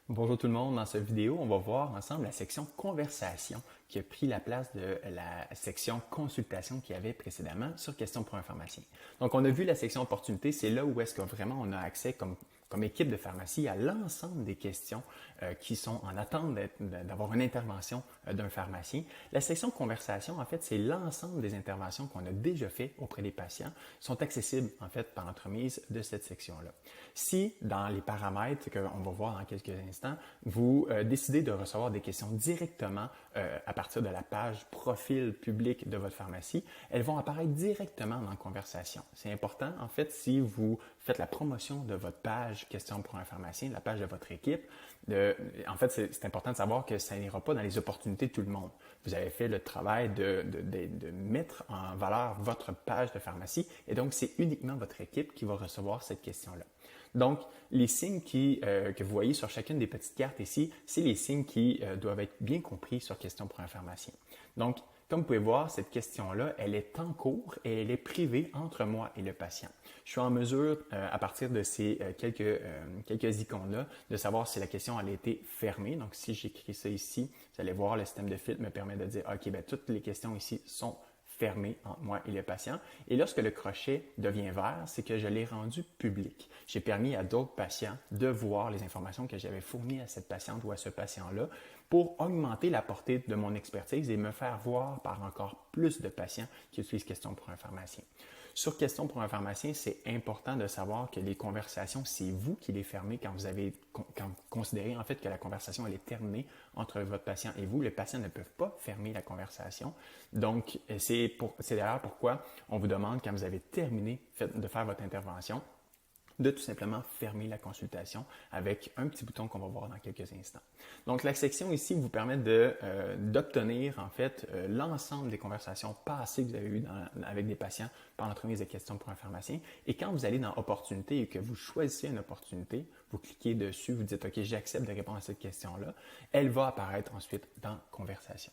Bonjour tout le monde, dans cette vidéo, on va voir ensemble la section conversation qui a pris la place de la section consultation qu'il y avait précédemment sur questions pour un pharmacien. Donc on a vu la section opportunité, c'est là où est-ce que vraiment on a accès comme équipe de pharmacie à l'ensemble des questions qui sont en attente d'avoir une intervention d'un pharmacien. La section conversation, en fait, c'est l'ensemble des interventions qu'on a déjà fait auprès des patients sont accessibles, en fait, par l'entremise de cette section-là. Si, dans les paramètres qu'on va voir dans quelques instants, vous décidez de recevoir des questions directement à partir de la page profil public de votre pharmacie, elles vont apparaître directement dans la conversation. C'est important, en fait, si vous faites la promotion de votre page Questions pour un pharmacien, la page de votre équipe, en fait, c'est important de savoir que ça n'ira pas dans les opportunités de tout le monde. Vous avez fait le travail de mettre en valeur votre page de pharmacie et donc c'est uniquement votre équipe qui va recevoir cette question-là. Donc, les signes que vous voyez sur chacune des petites cartes ici, c'est les signes qui doivent être bien compris sur Question pour un pharmacien. Donc, comme vous pouvez voir, cette question-là, elle est en cours et elle est privée entre moi et le patient. Je suis en mesure, à partir de ces quelques icônes-là, de savoir si la question elle a été fermée. Donc, si j'écris ça ici, vous allez voir, le système de filtre me permet de dire, OK, bien, toutes les questions ici sont fermé entre moi et le patient. Et lorsque le crochet devient vert, c'est que je l'ai rendu public. J'ai permis à d'autres patients de voir les informations que j'avais fournies à cette patiente ou à ce patient-là pour augmenter la portée de mon expertise et me faire voir par encore plus de patients qui utilisent Question pour un pharmacien. Sur Question pour un pharmacien, c'est important de savoir que les conversations, c'est vous qui les fermez quand vous considérez en fait que la conversation elle est terminée entre votre patient et vous. Les patients ne peuvent pas fermer la conversation. Donc, c'est d'ailleurs pourquoi on vous demande, quand vous avez terminé de faire votre intervention, de tout simplement fermer la consultation avec un petit bouton qu'on va voir dans quelques instants. Donc, la section ici vous permet d'obtenir en fait l'ensemble des conversations passées que vous avez eues avec des patients par l'entremise de questions pour un pharmacien. Et quand vous allez dans Opportunité et que vous choisissez une opportunité, vous cliquez dessus, vous dites OK, j'accepte de répondre à cette question-là, elle va apparaître ensuite dans Conversation.